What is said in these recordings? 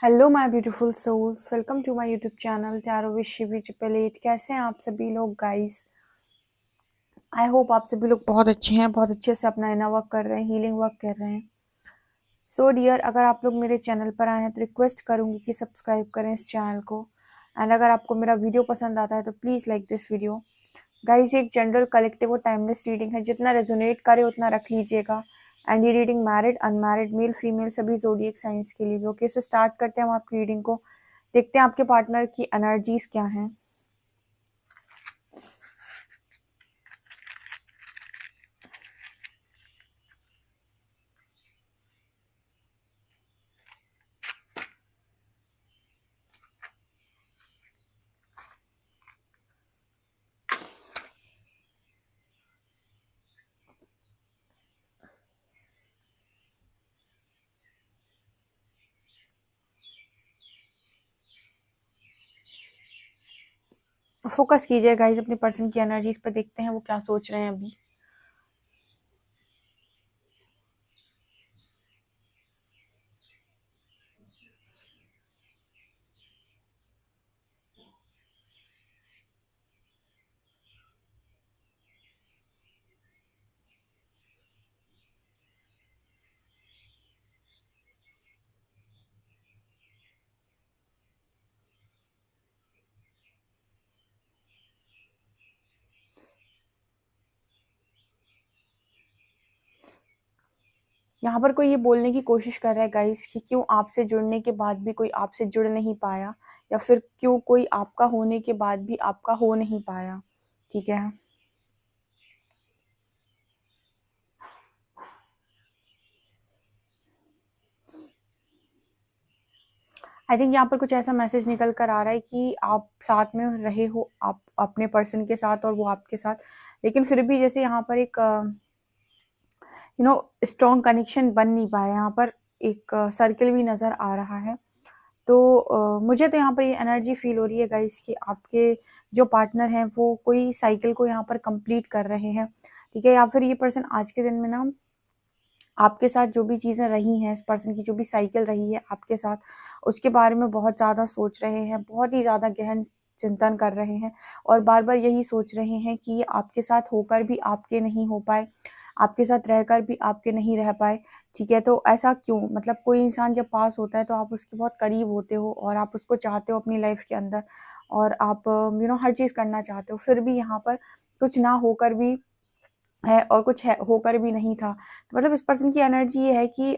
Hello my beautiful souls, welcome to my YouTube channel tarot with Shivi triple eight. कैसे हैं आप सभी लोग गाइस? आई होप आप सभी लोग बहुत अच्छे हैं, बहुत अच्छे से अपना इनर वर्क कर रहे हैं, हीलिंग वर्क कर रहे हैं। सो डियर, अगर आप लोग मेरे चैनल पर आए हैं तो रिक्वेस्ट करूंगी कि सब्सक्राइब करें इस चैनल को। एंड अगर आपको मेरा वीडियो पसंद आता है तो please like this video. Guys, एक जनरल कलेक्टिव और टाइमलेस रीडिंग है, जितना रेजोनेट करे उतना रख लीजिएगा। एंड ये reading married, unmarried, male female सभी ज़ोडिएक साइंस के लिए भी। ओके, सो स्टार्ट करते हैं हम आपकी रीडिंग को। देखते हैं आपके पार्टनर की एनर्जीज क्या हैं। फोकस कीजिए गाइस अपने पर्सन की एनर्जीज पर, देखते हैं वो क्या सोच रहे हैं अभी। यहाँ पर कोई ये बोलने की कोशिश कर रहा है गाइस कि क्यों आपसे जुड़ने के बाद भी कोई आपसे जुड़ नहीं पाया, या फिर क्यों कोई आपका होने के बाद भी आपका हो नहीं पाया। ठीक है, आई थिंक यहाँ पर कुछ ऐसा मैसेज निकल कर आ रहा है कि आप साथ में रहे हो, आप अपने पर्सन के साथ और वो आपके साथ, लेकिन फिर भी जैसे यहाँ पर एक स्ट्रॉन्ग कनेक्शन बन नहीं पाया। यहाँ पर एक सर्किल भी नज़र आ रहा है। तो मुझे तो यहाँ पर ये एनर्जी फील हो रही है गाइस कि आपके जो पार्टनर हैं वो कोई साइकिल को यहाँ पर कंप्लीट कर रहे हैं। ठीक है, या फिर ये पर्सन आज के दिन में ना आपके साथ जो भी चीज़ें रही हैं, इस पर्सन की जो भी साइकिल रही है आपके साथ, उसके बारे में बहुत ज़्यादा सोच रहे हैं, बहुत ही ज़्यादा गहन चिंतन कर रहे हैं और बार बार यही सोच रहे हैं कि ये आपके साथ होकर भी आपके नहीं हो पाए, आपके साथ रहकर भी आपके नहीं रह पाए। ठीक है, तो ऐसा क्यों? मतलब कोई इंसान जब पास होता है तो आप उसके बहुत करीब होते हो और आप उसको चाहते हो अपनी लाइफ के अंदर, और आप हर चीज़ करना चाहते हो, फिर भी यहाँ पर कुछ ना होकर भी है और कुछ है होकर भी नहीं था। तो मतलब इस पर्सन की एनर्जी ये है कि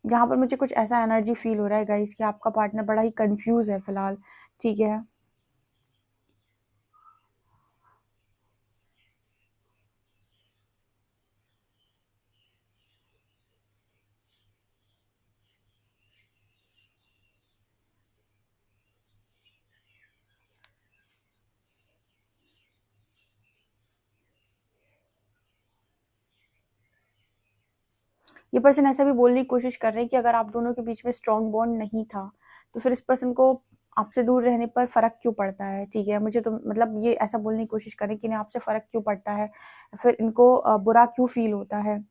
यहाँ पर मुझे कुछ ऐसा एनर्जी फील हो रहा है गाइस कि आपका पार्टनर बड़ा ही कंफ्यूज है फिलहाल। ठीक है, ये पर्सन ऐसा भी बोलने की कोशिश कर रहे हैं कि अगर आप दोनों के बीच में स्ट्रॉन्ग बॉन्ड नहीं था तो फिर इस पर्सन को आपसे दूर रहने पर फ़र्क क्यों पड़ता है। ठीक है, मुझे तो मतलब ये ऐसा बोलने की कोशिश कर रहे हैं कि इन्हें आपसे फ़र्क क्यों पड़ता है, फिर इनको बुरा क्यों फ़ील होता है।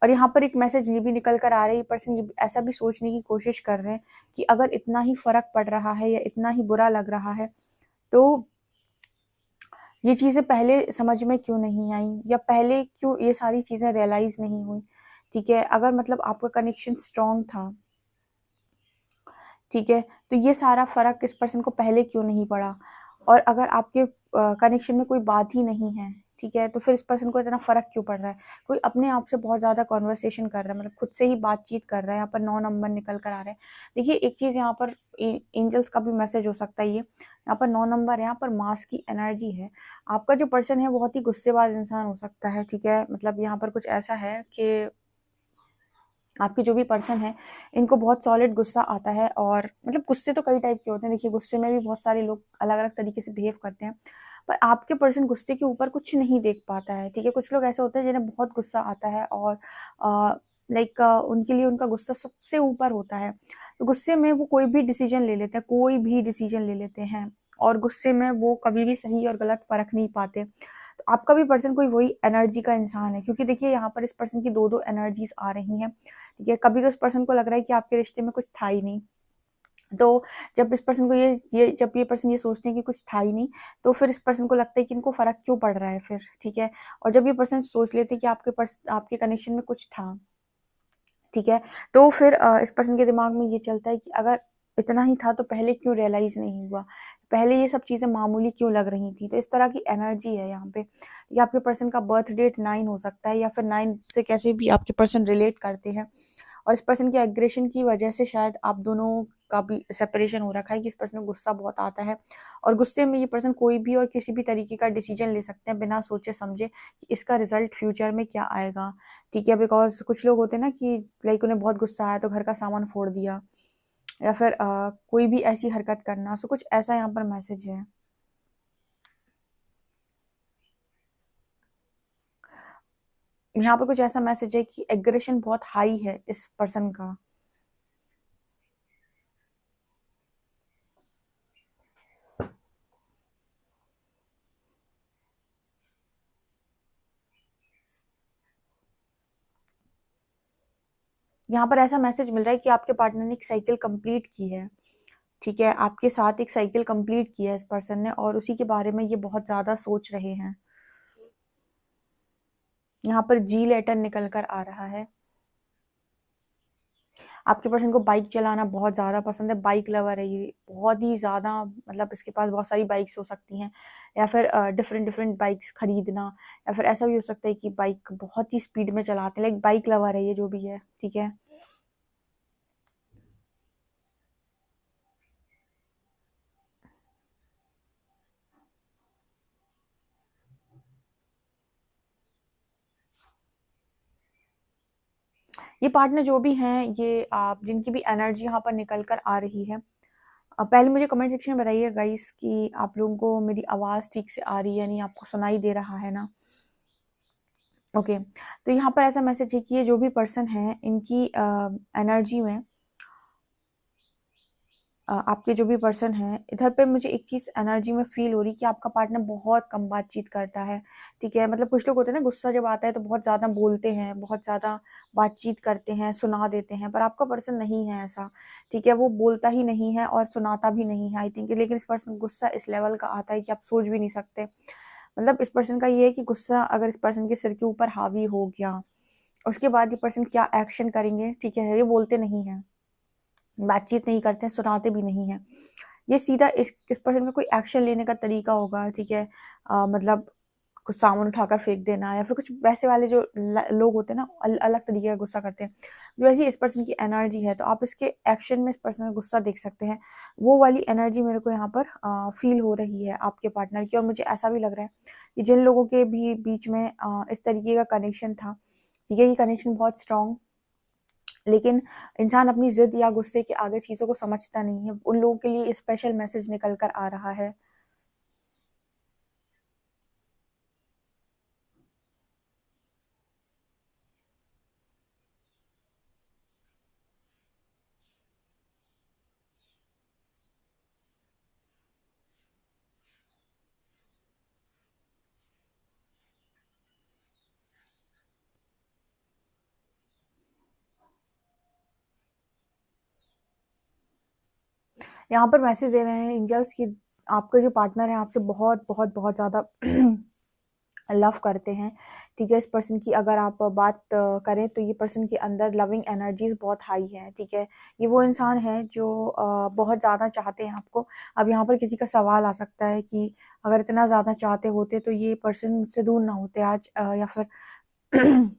और यहाँ पर एक मैसेज ये भी निकल कर आ रहा है, ये पर्सन ये ऐसा भी सोचने की कोशिश कर रहे हैं कि अगर इतना ही फ़र्क पड़ रहा है या इतना ही बुरा लग रहा है तो ये चीज़ें पहले समझ में क्यों नहीं आई, या पहले क्यों ये सारी चीज़ें रियलाइज़ नहीं हुई। ठीक है, अगर मतलब आपका कनेक्शन स्ट्रॉन्ग था, ठीक है, तो ये सारा फ़र्क इस पर्सन को पहले क्यों नहीं पड़ा। और अगर आपके कनेक्शन में कोई बात ही नहीं है, ठीक है, तो फिर इस पर्सन को इतना फ़र्क क्यों पड़ रहा है। कोई अपने आप से बहुत ज़्यादा कॉन्वर्सेशन कर रहा है, मतलब खुद से ही बातचीत कर रहा है। यहाँ पर 9 नंबर निकल कर आ रहे हैं। देखिए, एक चीज़ यहाँ पर एंजल्स का भी मैसेज हो सकता है ये। यहाँ पर 9 नंबर है, यहाँ पर मास की एनर्जी है। आपका जो पर्सन है बहुत ही गुस्सेबाज इंसान हो सकता है। ठीक है, मतलब यहाँ पर कुछ ऐसा है कि आपके जो भी पर्सन है इनको बहुत सॉलिड गुस्सा आता है, और मतलब गुस्से तो कई टाइप के होते हैं। देखिए, गुस्से में भी बहुत सारे लोग अलग अलग तरीके से बिहेव करते हैं, पर आपके पर्सन गुस्से के ऊपर कुछ नहीं देख पाता है। ठीक है, कुछ लोग ऐसे होते हैं जिन्हें बहुत गुस्सा आता है और लाइक उनके लिए उनका गुस्सा सबसे ऊपर होता है। तो गुस्से में वो कोई भी डिसीजन ले लेते हैं, कोई भी डिसीजन ले लेते हैं और गुस्से में वो कभी भी सही और गलत फ़र्क नहीं पाते। तो आपका भी पर्सन कोई वही एनर्जी का इंसान है, क्योंकि देखिए यहाँ पर इस पर्सन की 2-2 एनर्जीज़ आ रही हैं, ठीक है? कभी तो इस पर्सन को लग रहा है कि आपके रिश्ते में कुछ था ही नहीं। तो जब इस पर्सन को जब ये पर्सन ये सोचते हैं कि कुछ था ही नहीं, तो फिर इस पर्सन को लगता है कि इनको फ़र्क क्यों पड़ रहा है फिर, ठीक है? और जब ये पर्सन सोच लेते हैं कि आपके कनेक्शन में कुछ था, ठीक है? तो फिर इस पर्सन के दिमाग में ये चलता है कि अगर इतना ही था तो पहले क्यों रियलाइज़ नहीं हुआ? पहले ये सब चीज़ें मामूली क्यों लग रही थी? तो इस तरह की एनर्जी है यहाँ पे। या आपके पर्सन का बर्थ डेट 9 हो सकता है, या फिर 9 से कैसे भी आपके पर्सन रिलेट करते हैं। और इस पर्सन के एग्रेशन की वजह से शायद आप दोनों का भी सेपरेशन हो रखा है, कि इस पर्सन को गुस्सा बहुत आता है, और गुस्से में ये पर्सन कोई भी और किसी भी तरीके का डिसीजन ले सकते हैं बिना सोचे समझे कि इसका रिजल्ट फ्यूचर में क्या आएगा, ठीक है? बिकॉज़ कुछ लोग होते हैं ना कि लाइक उन्हें बहुत गुस्सा आया तो घर का सामान फोड़ दिया, या फिर कोई भी ऐसी हरकत करना। सो कुछ ऐसा यहाँ पर मैसेज है। यहाँ पर कुछ ऐसा मैसेज है कि एग्रेशन बहुत हाई है इस पर्सन का। यहाँ पर ऐसा मैसेज मिल रहा है कि आपके पार्टनर ने एक साइकिल कंप्लीट की है, ठीक है? आपके साथ एक साइकिल कंप्लीट की है इस पर्सन ने, और उसी के बारे में ये बहुत ज़्यादा सोच रहे हैं। यहाँ पर जी लेटर निकल कर आ रहा है। आपके पर्सन को बाइक चलाना बहुत ज़्यादा पसंद है, बाइक लवर है ये, बहुत ही ज़्यादा, मतलब इसके पास बहुत सारी बाइक्स हो सकती हैं, या फिर डिफरेंट डिफरेंट बाइक्स खरीदना, या फिर ऐसा भी हो सकता है कि बाइक बहुत ही स्पीड में चलाते हैं, लाइक बाइक लवर है ये जो भी है, ठीक है? ये पार्टनर जो भी हैं, ये आप जिनकी भी एनर्जी यहाँ पर निकल कर आ रही है, पहले मुझे कमेंट सेक्शन में बताइए गाइस कि आप लोगों को मेरी आवाज़ ठीक से आ रही है, यानी आपको सुनाई दे रहा है ना? ओके। तो यहाँ पर ऐसा मैसेज है कि ये जो भी पर्सन है, इनकी एनर्जी में आपके जो भी पर्सन हैं, इधर पे मुझे एक चीज़ एनर्जी में फ़ील हो रही है कि आपका पार्टनर बहुत कम बातचीत करता है, ठीक है? मतलब कुछ लोग होते हैं ना, गुस्सा जब आता है तो बहुत ज़्यादा बोलते हैं, बहुत ज़्यादा बातचीत करते हैं, सुना देते हैं, पर आपका पर्सन नहीं है ऐसा, ठीक है? वो बोलता ही नहीं है और सुनाता भी नहीं है, आई थिंक। लेकिन इस पर्सन को गुस्सा इस लेवल का आता है कि आप सोच भी नहीं सकते। मतलब इस पर्सन का ये है कि गुस्सा अगर इस पर्सन के सिर के ऊपर हावी हो गया, उसके बाद ये पर्सन क्या एक्शन करेंगे, ठीक है? ये बोलते नहीं हैं। बातचीत नहीं करते हैं, सुनाते भी नहीं हैं। ये सीधा इस पर्सन का कोई एक्शन लेने का तरीका होगा, ठीक है? मतलब कुछ सामान उठाकर फेंक देना, या फिर कुछ वैसे वाले जो लोग होते हैं ना, अलग तरीके का गुस्सा करते हैं। जो ऐसी इस पर्सन की एनर्जी है, तो आप इसके एक्शन में इस पर्सन का गुस्सा देख सकते हैं। वो वाली एनर्जी मेरे को यहाँ पर फील हो रही है आपके पार्टनर की, और मुझे ऐसा भी लग रहा है कि जिन लोगों के भी बीच में इस तरीके का कनेक्शन था, ठीक है? ये कनेक्शन बहुत स्ट्रॉन्ग, लेकिन इंसान अपनी ज़िद या गुस्से के आगे चीज़ों को समझता नहीं है। उन लोगों के लिए स्पेशल मैसेज निकल कर आ रहा है। यहाँ पर मैसेज दे रहे हैं एंजल्स कि आपका जो पार्टनर है आपसे बहुत, बहुत, बहुत ज़्यादा लव करते हैं, ठीक है? इस पर्सन की अगर आप बात करें तो ये पर्सन के अंदर लविंग एनर्जीज़ बहुत हाई है, ठीक है? ये वो इंसान है जो बहुत ज़्यादा चाहते हैं आपको। अब यहाँ पर किसी का सवाल आ सकता है कि अगर इतना ज़्यादा चाहते होते तो ये पर्सन मुझसे दूर ना होते आज, या फिर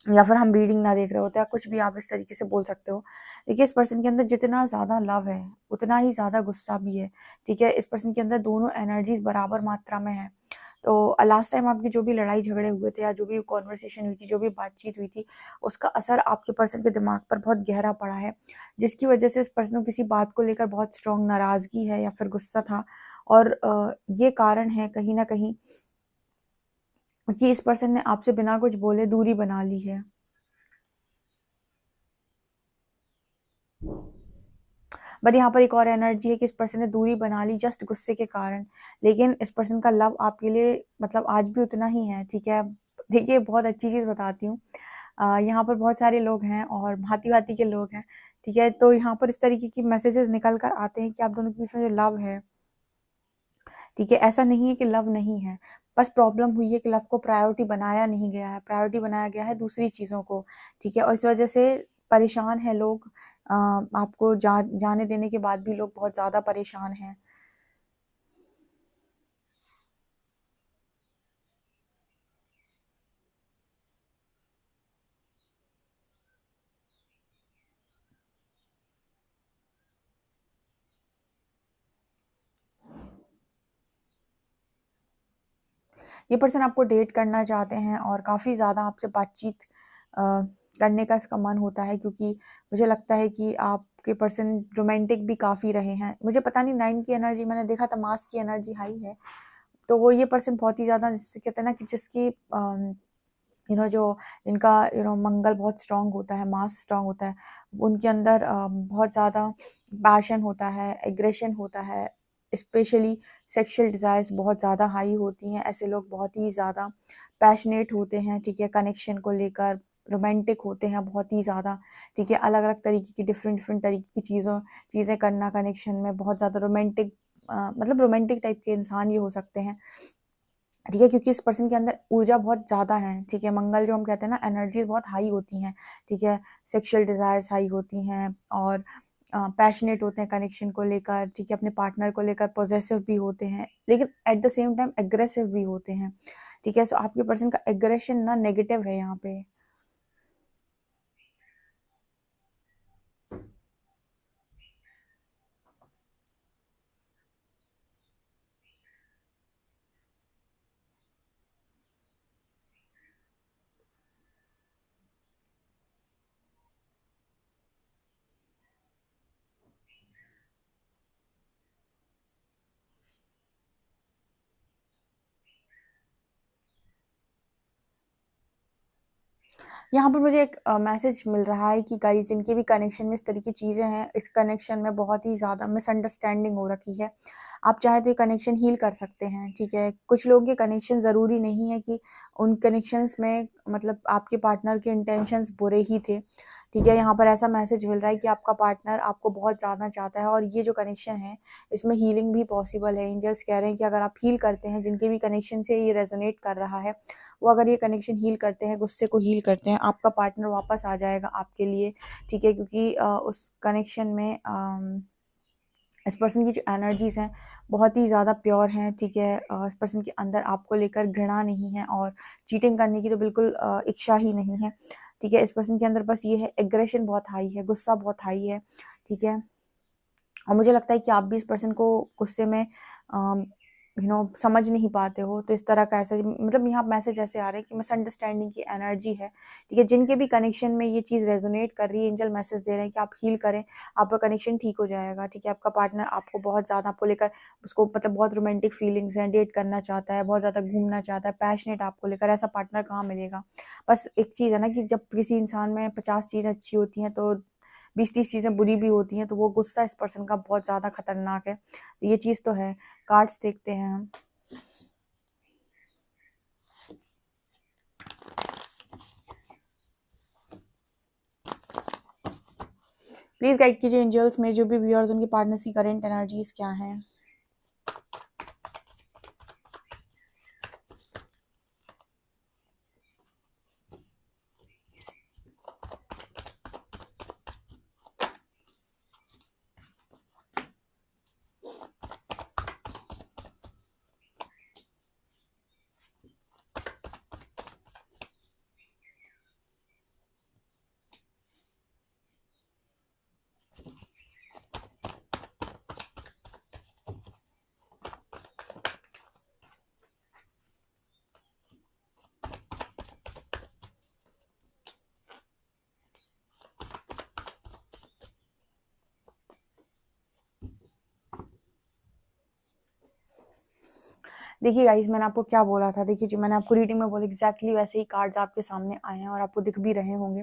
या फिर हम रीडिंग ना देख रहे होते, या कुछ भी आप इस तरीके से बोल सकते हो। देखिए, इस पर्सन के अंदर जितना ज़्यादा लव है, उतना ही ज़्यादा गुस्सा भी है, ठीक है? इस पर्सन के अंदर दोनों एनर्जीज़ बराबर मात्रा में है। तो लास्ट टाइम आपकी जो भी लड़ाई झगड़े हुए थे, या जो भी कॉन्वर्सेशन हुई थी, जो भी बातचीत हुई थी, उसका असर आपके पर्सन के दिमाग पर बहुत गहरा पड़ा है, जिसकी वजह से इस पर्सन को किसी बात को लेकर बहुत स्ट्रॉन्ग नाराज़गी है या फिर गुस्सा था। और ये कारण है कहीं न कहीं कि इस पर्सन ने आपसे बिना कुछ बोले दूरी बना ली है। बट यहाँ पर एक और एनर्जी है कि इस पर्सन ने दूरी बना ली जस्ट गुस्से के कारण, लेकिन इस पर्सन का लव आपके लिए मतलब आज भी उतना ही है, ठीक है। देखिए बहुत अच्छी चीज़ बताती हूँ, यहाँ पर बहुत सारे लोग हैं और भांति-भांति के लोग हैं, ठीक है। तो यहाँ पर इस तरीके की मैसेजेस निकल कर आते हैं कि आप दोनों के बीच में जो लव है, ठीक है, ऐसा नहीं है कि लव नहीं है, बस प्रॉब्लम हुई है कि लव को प्रायोरिटी बनाया नहीं गया है, प्रायोरिटी बनाया गया है दूसरी चीज़ों को, ठीक है। और इस वजह से परेशान हैं लोग, आपको जाने देने के बाद भी लोग बहुत ज़्यादा परेशान हैं। ये पर्सन आपको डेट करना चाहते हैं और काफ़ी ज़्यादा आपसे बातचीत करने का इसका मन होता है, क्योंकि मुझे लगता है कि आपके पर्सन रोमांटिक भी काफ़ी रहे हैं। मुझे पता नहीं 9 की एनर्जी मैंने देखा था, मास की एनर्जी हाई है, तो वो ये पर्सन बहुत ही ज़्यादा जिससे कहते हैं ना कि जिसकी जो इनका मंगल बहुत स्ट्रांग होता है, मास स्ट्रांग होता है, उनके अंदर बहुत ज़्यादा पैशन होता है, एग्रेशन होता है, स्पेशली सेक्सुअल डिज़ायर्स बहुत ज़्यादा हाई होती हैं। ऐसे लोग बहुत ही ज़्यादा पैशनेट होते हैं, ठीक है, कनेक्शन को लेकर, रोमांटिक होते हैं बहुत ही ज़्यादा, ठीक है, अलग-अलग तरीके की डिफरेंट तरीके की चीज़ें करना कनेक्शन में बहुत ज़्यादा रोमांटिक, मतलब रोमांटिक टाइप के इंसान ये हो सकते हैं, ठीक है, क्योंकि इस पर्सन के अंदर ऊर्जा बहुत ज़्यादा है, ठीक है, मंगल जो हम कहते हैं ना एनर्जी बहुत हाई होती हैं, ठीक है, सेक्सुअल डिज़ायर्स हाई होती हैं और पैशनेट होते हैं कनेक्शन को लेकर, ठीक है, अपने पार्टनर को लेकर पॉसेसिव भी होते हैं, लेकिन at the same time aggressive भी होते हैं, ठीक है। सो आपके पर्सन का एग्रेशन ना नेगेटिव है यहाँ पे। यहाँ पर मुझे एक मैसेज मिल रहा है कि गाइस जिनके भी कनेक्शन में इस तरह की चीज़ें हैं, इस कनेक्शन में बहुत ही ज़्यादा मिसअंडरस्टैंडिंग हो रखी है। आप चाहे तो ये कनेक्शन हील कर सकते हैं, ठीक है। कुछ लोगों के कनेक्शन ज़रूरी नहीं है कि उन कनेक्शंस में मतलब आपके पार्टनर के इंटेंशंस बुरे ही थे, ठीक है। यहाँ पर ऐसा मैसेज मिल रहा है कि आपका पार्टनर आपको बहुत ज़्यादा चाहता है और ये जो कनेक्शन है, इसमें हीलिंग भी पॉसिबल है। एंजल्स कह रहे हैं कि अगर आप हील करते हैं, जिनके भी कनेक्शन से ये रेजोनेट कर रहा है, वो अगर ये कनेक्शन हील करते हैं, गुस्से को हील करते हैं, आपका पार्टनर वापस आ जाएगा आपके लिए, ठीक है, क्योंकि उस कनेक्शन में इस पर्सन की जो एनर्जीज़ हैं बहुत ही ज़्यादा प्योर हैं, ठीक है। इस पर्सन के अंदर आपको लेकर घृणा नहीं है और चीटिंग करने की तो बिल्कुल इच्छा ही नहीं है, ठीक है। इस पर्सन के अंदर बस ये है, एग्रेशन बहुत हाई है, गुस्सा बहुत हाई है, ठीक है। और मुझे लगता है कि आप भी इस पर्सन को गुस्से में समझ नहीं पाते हो, तो इस तरह का ऐसा मतलब यहाँ मैसेज ऐसे आ रहे हैं कि मिसअंडरस्टैंडिंग की एनर्जी है, ठीक है। जिनके भी कनेक्शन में ये चीज़ रेजोनेट कर रही है, एंजल मैसेज दे रहे हैं कि आप हील करें, आपका कनेक्शन ठीक हो जाएगा, ठीक है। आपका पार्टनर आपको बहुत ज़्यादा, आपको लेकर उसको मतलब बहुत रोमांटिक फीलिंग्स हैं, डेट करना चाहता है, बहुत ज़्यादा घूमना चाहता है, पैशनेट आपको लेकर, ऐसा पार्टनर कहाँ मिलेगा। बस एक चीज़ है ना कि जब किसी इंसान में 50 चीज़ें अच्छी होती हैं तो 20-30 चीज़ें बुरी भी होती हैं, तो वो गुस्सा इस पर्सन का बहुत ज़्यादा खतरनाक है, ये चीज़ तो है। कार्ड्स देखते हैं हम। प्लीज़ गाइड कीजिए एंजल्स में जो भी व्यूअर्स उनके पार्टनर्स की करंट एनर्जीज क्या हैं। देखिए गाइस, मैंने आपको क्या बोला था, देखिए जो मैंने आपको रीडिंग में बोला एग्जैक्टली वैसे ही कार्ड्स आपके सामने आए हैं और आपको दिख भी रहे होंगे।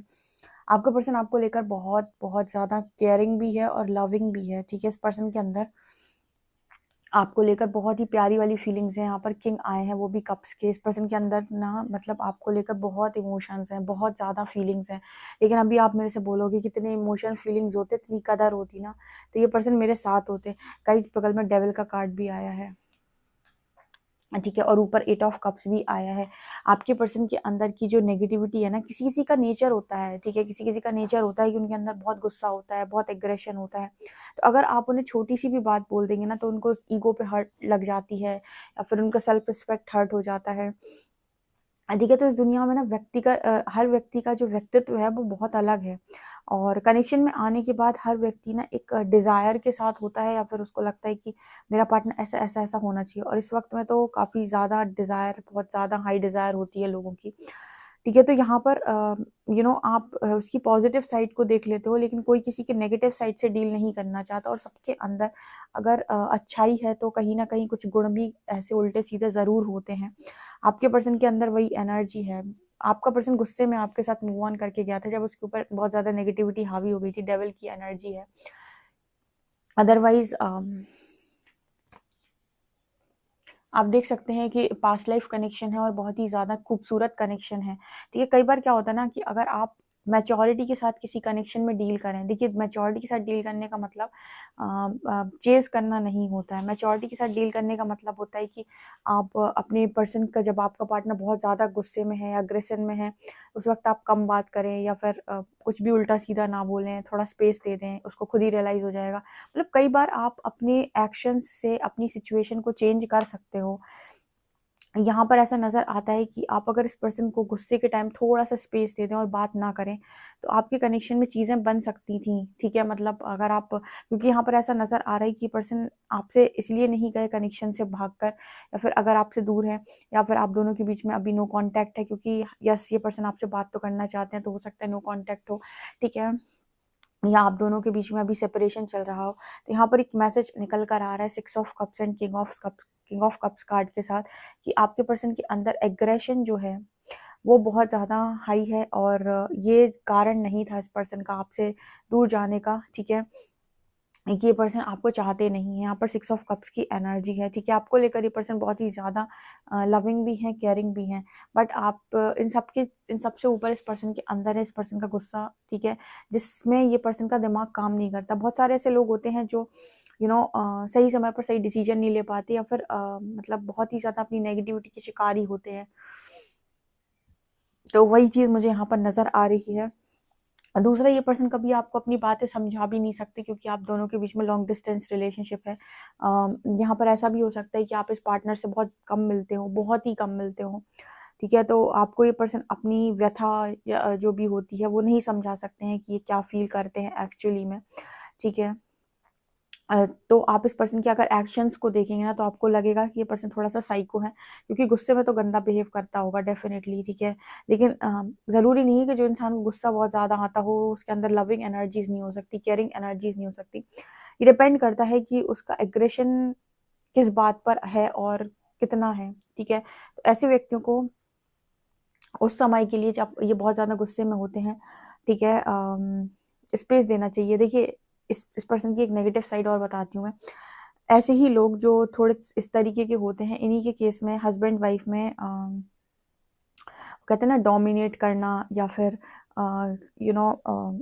आपका पर्सन आपको लेकर बहुत बहुत ज़्यादा केयरिंग भी है और लविंग भी है, ठीक है। इस पर्सन के अंदर आपको लेकर बहुत ही प्यारी वाली फीलिंग्स हैं। यहाँ पर किंग आए हैं, वो भी कप्स के। इस पर्सन के अंदर ना मतलब आपको लेकर बहुत इमोशंस हैं, बहुत ज़्यादा फीलिंग्स हैं। लेकिन अभी आप मेरे से बोलोगे कितने इमोशनल फीलिंग्स होते, इतनी कदर होती ना, तो ये पर्सन मेरे साथ होते। कई बगल में डेविल का कार्ड भी आया है, ठीक है, और ऊपर 8 ऑफ कप्स भी आया है। आपके पर्सन के अंदर की जो नेगेटिविटी है ना, किसी किसी का नेचर होता है, ठीक है, किसी किसी का नेचर होता है कि उनके अंदर बहुत गुस्सा होता है, बहुत एग्रेशन होता है। तो अगर आप उन्हें छोटी सी भी बात बोल देंगे ना, तो उनको ईगो पे हर्ट लग जाती है, या फिर उनका सेल्फ रिस्पेक्ट हर्ट हो जाता है, ठीक है। तो इस दुनिया में ना हर व्यक्ति का जो व्यक्तित्व है वो बहुत अलग है, और कनेक्शन में आने के बाद हर व्यक्ति ना एक डिज़ायर के साथ होता है, या फिर उसको लगता है कि मेरा पार्टनर ऐसा ऐसा ऐसा होना चाहिए। और इस वक्त में तो काफ़ी ज़्यादा डिज़ायर, बहुत ज़्यादा हाई डिज़ायर होती है लोगों की, ठीक है। तो यहाँ पर आप उसकी पॉजिटिव साइड को देख लेते हो, लेकिन कोई किसी के नेगेटिव साइड से डील नहीं करना चाहता। और सबके अंदर अगर अच्छाई है तो कहीं ना कहीं कुछ गुण भी ऐसे उल्टे सीधे ज़रूर होते हैं। आपके पर्सन के अंदर वही एनर्जी है। आपका पर्सन गुस्से में आपके साथ मूव ऑन करके गया था जब उसके ऊपर बहुत ज़्यादा नेगेटिविटी हावी हो गई थी। डेविल की एनर्जी है। अदरवाइज आप देख सकते हैं कि पास्ट लाइफ कनेक्शन है और बहुत ही ज़्यादा खूबसूरत कनेक्शन है, ठीक है। कई बार क्या होता है ना कि अगर आप मैच्योरिटी के साथ किसी कनेक्शन में डील करें, देखिए मैच्योरिटी के साथ डील करने का मतलब चेज़ करना नहीं होता है। मैच्योरिटी के साथ डील करने का मतलब होता है कि आप अपने पर्सन का, जब आपका पार्टनर बहुत ज़्यादा गुस्से में है या अग्रेशन में है, उस वक्त आप कम बात करें, या फिर कुछ भी उल्टा सीधा ना बोलें, थोड़ा स्पेस दे दें, उसको खुद ही रियलाइज़ हो जाएगा। मतलब कई बार आप अपने एक्शंस से अपनी सिचुएशन को चेंज कर सकते हो। यहाँ पर ऐसा नज़र आता है कि आप अगर इस पर्सन को गुस्से के टाइम थोड़ा-सा स्पेस दे दें और बात ना करें, तो आपके कनेक्शन में चीज़ें बन सकती थीं, ठीक है? मतलब अगर आप, क्योंकि यहाँ पर ऐसा नज़र आ रहा है कि पर्सन आपसे इसलिए नहीं गए कनेक्शन से भागकर, या फिर अगर आपसे दूर है, या फिर आप दोनों के बीच में अभी नो कॉन्टैक्ट है, क्योंकि यस, ये पर्सन आपसे बात तो करना चाहते हैं, तो हो सकता है नो कॉन्टैक्ट हो, ठीक है? या आप दोनों के बीच में अभी सेपरेशन चल रहा हो। तो यहाँ पर एक मैसेज निकल कर आ रहा है 6 of cups and king of cups card के साथ, कि आपके पर्सन के अंदर एग्रेशन जो है वो बहुत ज़्यादा हाई है, और ये कारण नहीं था इस पर्सन का आपसे दूर जाने का, ठीक है। ये पर्सन आपको चाहते नहीं है। यहाँ पर 6 ऑफ कप्स की एनर्जी है, ठीक है। आपको लेकर ये पर्सन बहुत ही ज़्यादा लविंग भी है, केयरिंग भी है, बट आप इन सबसे ऊपर इस पर्सन के अंदर है इस पर्सन का गुस्सा, ठीक है, जिसमें ये पर्सन का दिमाग काम नहीं करता। बहुत सारे ऐसे लोग होते हैं जो सही समय पर सही डिसीजन नहीं ले पाते, या फिर मतलब बहुत ही ज़्यादा अपनी नेगेटिविटी के शिकारी होते हैं। तो वही चीज़ मुझे यहाँ पर नज़र आ रही है। दूसरा, ये पर्सन कभी आपको अपनी बातें समझा भी नहीं सकते, क्योंकि आप दोनों के बीच में लॉन्ग डिस्टेंस रिलेशनशिप है। यहाँ पर ऐसा भी हो सकता है कि आप इस पार्टनर से बहुत कम मिलते हो, बहुत ही कम मिलते हो, ठीक है। तो आपको ये पर्सन अपनी व्यथा या जो भी होती है वो नहीं समझा सकते हैं कि ये क्या फील करते हैं एक्चुअली में, ठीक है। तो आप इस पर्सन के अगर एक्शंस को देखेंगे ना, तो आपको लगेगा कि ये पर्सन थोड़ा-सा साइको है, क्योंकि गुस्से में तो गंदा बिहेव करता होगा डेफ़िनेटली, ठीक है। लेकिन ज़रूरी नहीं है कि जो इंसान को गुस्सा बहुत ज़्यादा आता हो, उसके अंदर लविंग एनर्जीज़ नहीं हो सकती, केयरिंग एनर्जीज़ नहीं हो सकती। ये डिपेंड करता है कि उसका एग्रेशन किस बात पर है और कितना है, ठीक है। तो ऐसे व्यक्तियों को उस समय के लिए, जब ये बहुत ज़्यादा गुस्से में होते हैं, ठीक है, स्पेस देना चाहिए। देखिए, इस पर्सन की एक नेगेटिव साइड और बताती हूँ मैं। ऐसे ही लोग जो थोड़े इस तरीके के होते हैं, इन्हीं के केस में हस्बैंड वाइफ में कहते हैं ना डोमिनेट करना, या फिर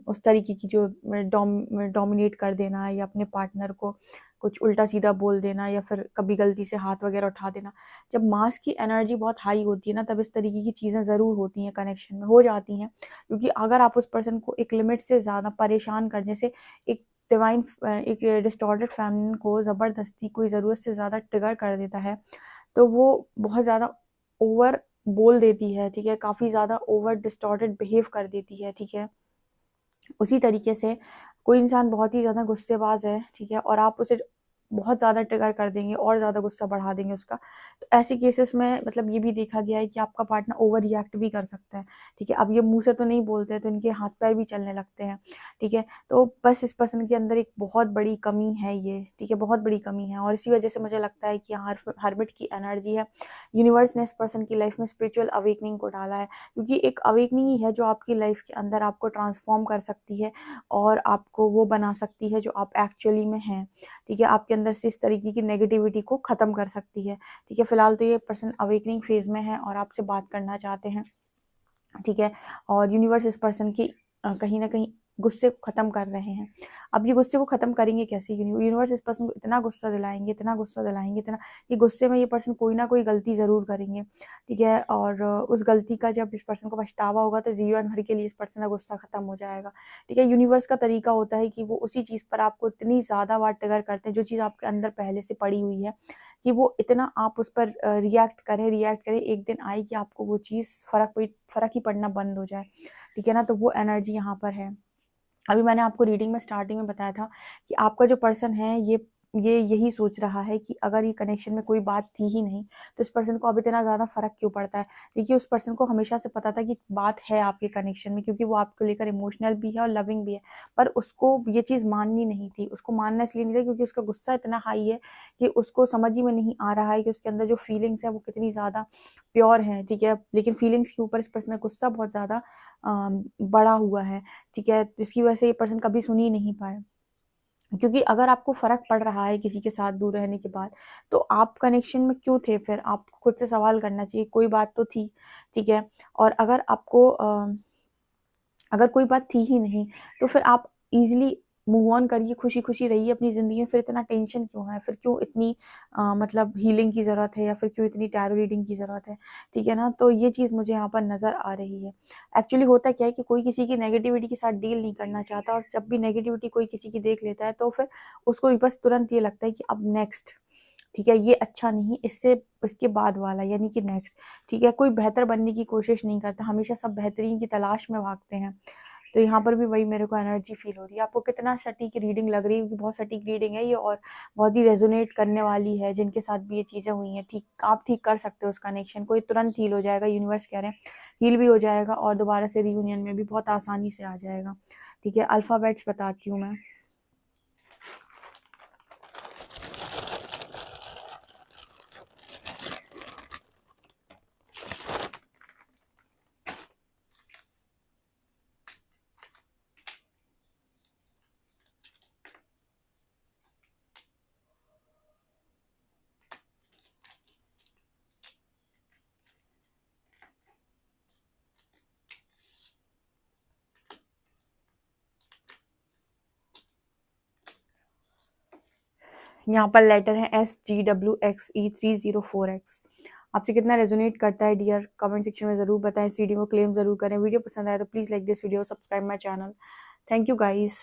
उस तरीके की जो डोमिनेट कर देना, या अपने पार्टनर को कुछ उल्टा सीधा बोल देना, या फिर कभी गलती से हाथ वगैरह उठा देना। जब मास की एनर्जी बहुत हाई होती है ना, तब इस तरीके की चीज़ें ज़रूर होती हैं, कनेक्शन में हो जाती हैं। क्योंकि अगर आप उस पर्सन को एक लिमिट से ज़्यादा परेशान करने से, एक डिस्टॉर्टेड फेमिनिन को ज़बरदस्ती कोई ज़रूरत से ज़्यादा ट्रिगर कर देता है, तो वो बहुत ज़्यादा ओवर बोल देती है, ठीक है, काफ़ी ज़्यादा ओवर डिस्टॉर्टेड बिहेव कर देती है, ठीक है। उसी तरीके से कोई इंसान बहुत ही ज़्यादा गुस्सेबाज़ है, ठीक है, और आप उसे बहुत ज़्यादा ट्रिगर कर देंगे और ज़्यादा गुस्सा बढ़ा देंगे उसका। तो ऐसे केसेस में मतलब ये भी देखा गया है कि आपका पार्टनर ओवर रिएक्ट भी कर सकता है, ठीक है। अब ये मुँह से तो नहीं बोलते हैं, तो इनके हाथ-पैर भी चलने लगते हैं, ठीक है। तो बस इस पर्सन के अंदर एक बहुत बड़ी कमी है ये, ठीक है, बहुत बड़ी कमी है और इसी वजह से मुझे लगता है कि हर्मिट की एनर्जी है। यूनिवर्स ने इस पर्सन की लाइफ में स्पिरिचुअल अवेकनिंग को डाला है, क्योंकि एक अवेकनिंग ही है जो आपकी लाइफ के अंदर आपको ट्रांसफॉर्म कर सकती है और आपको वो बना सकती है जो आप एक्चुअली में हैं, ठीक है। आपके अंदर से इस तरीके की नेगेटिविटी को ख़त्म कर सकती है, ठीक है। फिलहाल तो ये पर्सन अवेकनिंग फेज़ में है और आपसे बात करना चाहते हैं, ठीक है। और यूनिवर्स इस पर्सन की कहीं न कहीं गुस्से को ख़त्म कर रहे हैं। अब ये गुस्से को ख़त्म करेंगे कैसे? यूनिवर्स इस पर्सन को इतना गुस्सा दिलाएँगे, इतना गुस्सा दिलाएँगे, इतना कि गुस्से में ये पर्सन कोई ना कोई गलती ज़रूर करेंगे, ठीक है। और उस गलती का जब इस पर्सन को पछतावा होगा तो जीवन भर के लिए इस पर्सन का गुस्सा ख़त्म हो जाएगा, ठीक है। यूनिवर्स का तरीका होता है कि वो उसी चीज़ पर आपको इतनी ज़्यादा बार ट्रिगर करते हैं, जो चीज़ आपके अंदर पहले से पड़ी हुई है, कि वो इतना आप उस पर रिएक्ट करें, एक दिन आए कि आपको वो चीज़ फ़र्क ही पड़ना बंद हो जाए, ठीक है ना? तो वो एनर्जी यहाँ पर है। अभी मैंने आपको रीडिंग में स्टार्टिंग में बताया था कि आपका जो पर्सन है ये यही सोच रहा है कि अगर ये कनेक्शन में कोई बात थी ही नहीं, तो इस पर्सन को अब इतना ज़्यादा फ़र्क क्यों पड़ता है? देखिए, उस पर्सन को हमेशा से पता था कि बात है आपके कनेक्शन में, क्योंकि वो आपको लेकर इमोशनल भी है और लविंग भी है। पर उसको ये चीज़ माननी नहीं थी। उसको मानना इसलिए नहीं था क्योंकि उसका गुस्सा इतना हाई है कि उसको समझ ही में नहीं आ रहा है कि उसके अंदर जो फीलिंग्स हैं वो कितनी ज़्यादा प्योर हैं, ठीक है? लेकिन फीलिंग्स के ऊपर इस पर्सन का गुस्सा बहुत ज़्यादा बढ़ा हुआ है, ठीक है? जिसकी वजह से ये पर्सन कभी सुन ही नहीं पाए। क्योंकि अगर आपको फ़र्क पड़ रहा है किसी के साथ दूर रहने के बाद, तो आप कनेक्शन में क्यों थे फिर? आपको खुद से सवाल करना चाहिए, कोई बात तो थी, ठीक है? और अगर कोई बात थी ही नहीं, तो फिर आप ईज़िली मूव ऑन करिए, खुशी-खुशी रहिए अपनी ज़िंदगी में, फिर इतना टेंशन क्यों है? फिर क्यों इतनी मतलब हीलिंग की ज़रूरत है या फिर क्यों इतनी टैरो रीडिंग की ज़रूरत है, ठीक है ना? तो ये चीज़ मुझे यहाँ पर नज़र आ रही है। एक्चुअली होता क्या है कि कोई किसी की नेगेटिविटी के साथ डील नहीं करना चाहता और जब भी नेगेटिविटी कोई किसी की देख लेता है, तो फिर उसको बस तुरंत ये लगता है कि अब नेक्स्ट, ठीक है, ये अच्छा नहीं, इसके बाद वाला यानी कि नेक्स्ट, ठीक है। कोई बेहतर बनने की कोशिश नहीं करता, हमेशा सब बेहतरीन की तलाश में भागते हैं। तो यहाँ पर भी वही मेरे को एनर्जी फ़ील हो रही है। आपको कितना सटीक रीडिंग लग रही है, क्योंकि बहुत सटीक रीडिंग है ये और बहुत ही रेज़ोनेट करने वाली है, जिनके साथ भी ये चीज़ें हुई हैं। आप ठीक कर सकते हो उस कनेक्शन को, ये तुरंत हील हो जाएगा, यूनिवर्स कह रहे हैं, हील भी हो जाएगा और दोबारा से रियूनियन में भी बहुत आसानी से आ जाएगा, ठीक है। अल्फ़ाबेट्स बताती हूँ मैं। यहाँ पर लेटर है SGWXE304X। आपसे कितना रेजोनेट करता है डियर, कमेंट सेक्शन में ज़रूर बताएं। इस वीडियो को क्लेम ज़रूर करें। वीडियो पसंद आया तो please like this video, subscribe my channel. Thank you guys.